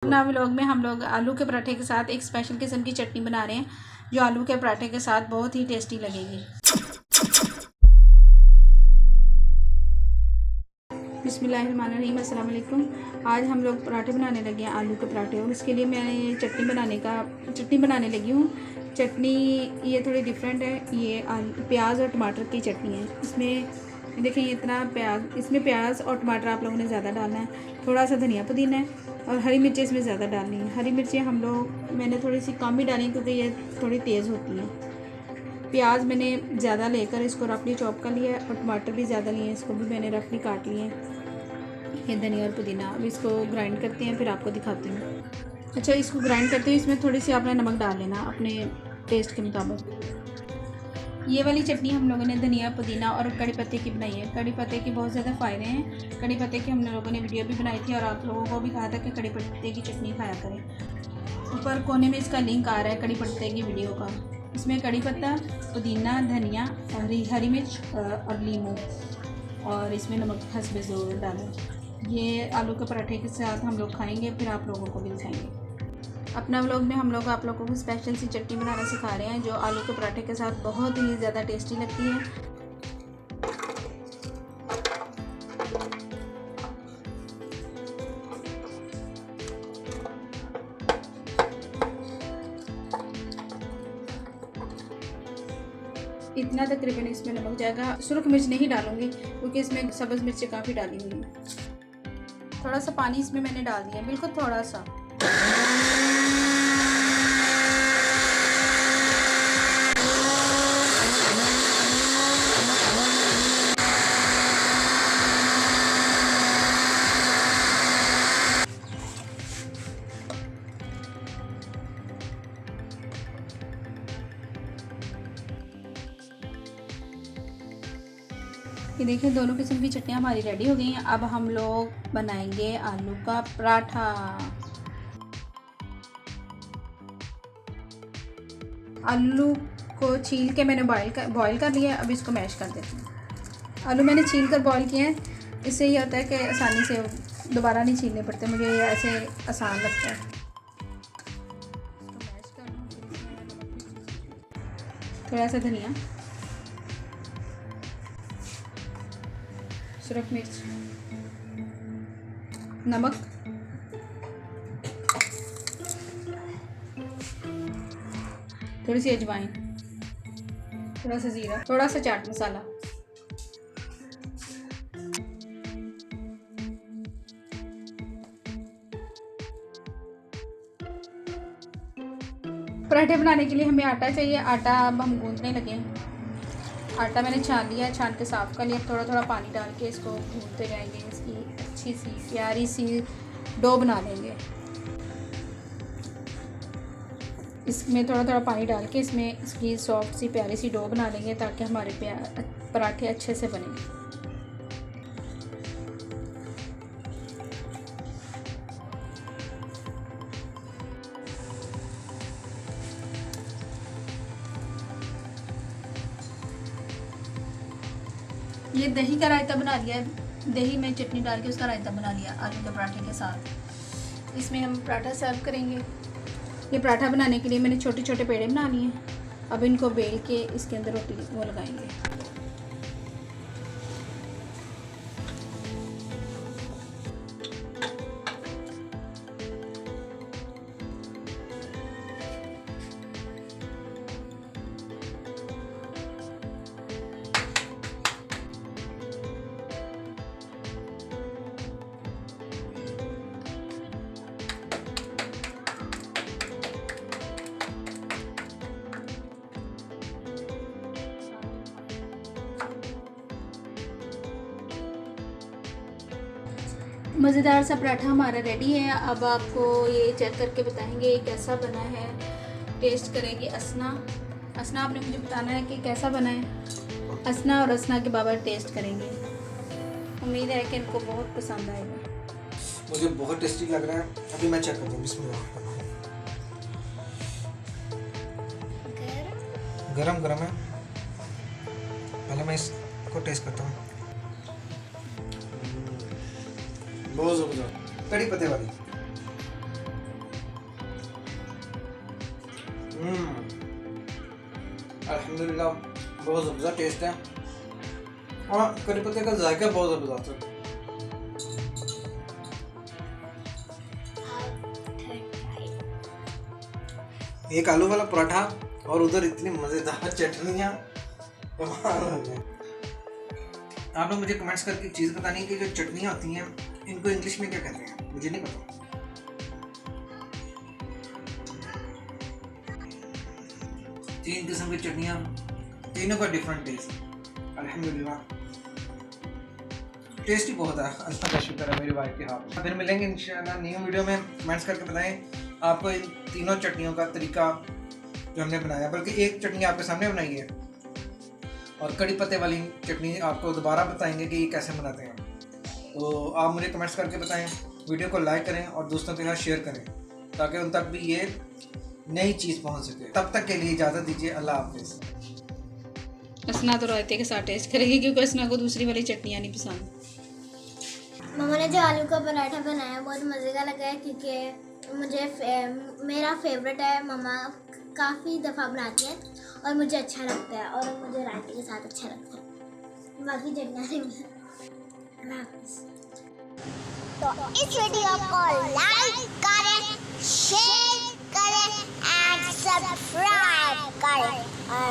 अपना व्लॉग में हम लोग आलू के पराठे के साथ एक स्पेशल किस्म की चटनी बना रहे हैं जो आलू के पराठे के साथ बहुत ही टेस्टी लगेगी। बिस्मिल्लाहिर्रहमानिर्रहीम, अस्सलाम वालेकुम। आज हम लोग पराठे बनाने लगे हैं, आलू के पराठे। और इसके लिए मैं ये चटनी बनाने लगी हूँ। चटनी ये थोड़ी डिफरेंट है। ये प्याज और टमाटर की चटनी है। इसमें देखिए इतना प्याज, इसमें प्याज और टमाटर आप लोगों ने ज़्यादा डालना है। थोड़ा सा धनिया पुदीना है और हरी मिर्चें इसमें ज़्यादा डालनी है। हरी मिर्चें मैंने थोड़ी सी कम ही डाली क्योंकि ये थोड़ी तेज़ होती हैं। प्याज मैंने ज़्यादा लेकर इसको रफली चॉप कर लिया है और टमाटर भी ज़्यादा लिए हैं, इसको भी मैंने रफली काट लिए हैं। ये धनिया और पुदीना, अब इसको ग्राइंड करते हैं, फिर आपको दिखाती हूँ। अच्छा, इसको ग्राइंड करते हुए इसमें थोड़ी सी आपने नमक डाल लेना अपने टेस्ट के मुताबिक। ये वाली चटनी हम लोगों ने धनिया पुदीना और कड़ी पत्ते की बनाई है। कड़ी पत्ते के बहुत ज़्यादा फ़ायदे हैं। कड़ी पत्ते की हम लोगों ने वीडियो भी बनाई थी और आप लोगों को भी कहा था कि कड़ी पत्ते की चटनी खाया करें। ऊपर कोने में इसका लिंक आ रहा है कड़ी पत्ते की वीडियो का। इसमें कड़ी पत्ता, पुदीना, धनिया, हरी मिर्च और नींबू, और इसमें नमक हस्बे ज़रूर डालें। ये आलू के पराठे के साथ हम लोग खाएंगे, फिर आप लोगों को भी दिखाएंगे। अपना व्लॉग में हम लोग आप लोगों को स्पेशल सी चटनी बनाना सिखा रहे हैं जो आलू के पराठे के साथ बहुत ही ज़्यादा टेस्टी लगती है। इतना तकरीबन इसमें नमक जाएगा। सुरख मिर्च नहीं डालूंगी क्योंकि इसमें सब्ज़ मिर्च काफ़ी डाली हुई है। थोड़ा सा पानी इसमें मैंने डाल दिया, बिल्कुल थोड़ा सा। ये देखिए दोनों किस्म की चटनियाँ हमारी रेडी हो गई हैं। अब हम लोग बनाएंगे आलू का पराठा। आलू को छील के मैंने बॉईल कर लिया है। अब इसको मैश कर देते हैं। आलू मैंने छील कर बॉईल किए हैं, इससे ये होता है कि आसानी से दोबारा नहीं छीलने पड़ते। मुझे ये ऐसे आसान लगता है। इसको मैश कर लूँ। थोड़ा सा धनिया, सुरख मिर्च, नमक, थोड़ी सी अजवाइन, थोड़ा सा जीरा, थोड़ा सा चाट मसाला। पराठे बनाने के लिए हमें आटा चाहिए। आटा अब हम गूंदने लगे हैं। आटा मैंने छान लिया, छान के साफ़ कर लिया। थोड़ा थोड़ा पानी डाल के इसको गूंदते जाएंगे। इसकी अच्छी सी प्यारी सी डो बना लेंगे। इसमें थोड़ा थोड़ा पानी डाल के इसमें इसकी सॉफ्ट सी प्यारी सी डो बना लेंगे ताकि हमारे पराठे अच्छे से बने। ये दही का रायता बना लिया है। दही में चटनी डाल के उसका रायता बना लिया आलू के पराठे के साथ। इसमें हम पराठा सर्व करेंगे। ये पराठा बनाने के लिए मैंने छोटे छोटे पेड़े बना लिए हैं। अब इनको बेल के इसके अंदर रोटी वो लगाएंगे। मज़ेदार सा पराठा हमारा रेडी है। अब आपको ये चेक करके बताएंगे कैसा बना है। टेस्ट करेगी असना। असना आपने मुझे बताना है कि कैसा बना है। असना और असना के बाबा टेस्ट करेंगे। उम्मीद है कि इनको बहुत पसंद आएगा। मुझे बहुत टेस्टी लग रहा है। अभी मैं चेक करता हूँ। बिस्मिल्लाह। गरम गरम है। पहले मैं इसको टेस्ट करता हूँ। बहुत ज़बरदस्त कड़ी पत्ते वाली। अल्हम्दुलिल्लाह बहुत ज़बरदस्त टेस्ट है और करी पत्ते का जायका बहुत ज़बरदस्त है। एक आलू वाला पराठा और उधर इतनी मज़ेदार चटनियाँ। आप लोग मुझे कमेंट्स करके चीज़ बतानी कि जो चटनियाँ होती हैं इनको इंग्लिश में क्या कहते हैं, मुझे नहीं पता। तीन किस्म की चटनियाँ, तीनों का डिफरेंट टेस्ट। अल्हम्दुलिल्लाह टेस्टी बहुत है, अल्लाह का शुक्र है मेरी वाइफ के हाथ। फिर मिलेंगे इंशाल्लाह न्यू वीडियो में। कमेंट्स करके बताएं आपको इन तीनों चटनियों का तरीका जो हमने बनाया, बल्कि एक चटनी आपके सामने बनाई है और कड़ी पत्ते वाली चटनी आपको दोबारा बताएंगे कि ये कैसे बनाते हैं। तो आप मुझे कमेंट्स करके बताएं, वीडियो को लाइक करें और दोस्तों के साथ शेयर करें ताकि उन तक भी ये नई चीज़ पहुंच सके। तब तक के लिए इजाज़त दीजिए, अल्लाह हाफिज़। असना तो रायते के साथ टेस्ट करेगी क्योंकि असना को दूसरी वाली चटनियाँ नहीं पसंद। मम्मा ने जो आलू का पराठा बनाया बहुत मज़े का लगा है क्योंकि मेरा फेवरेट है। मम्मा काफ़ी दफ़ा बनाती हैं और मुझे अच्छा लगता है और मुझे रायते के साथ अच्छा लगता है। बाकी चटनियाँ नहीं। तो इस वीडियो को लाइक करें, शेयर करें एंड सब्सक्राइब करें और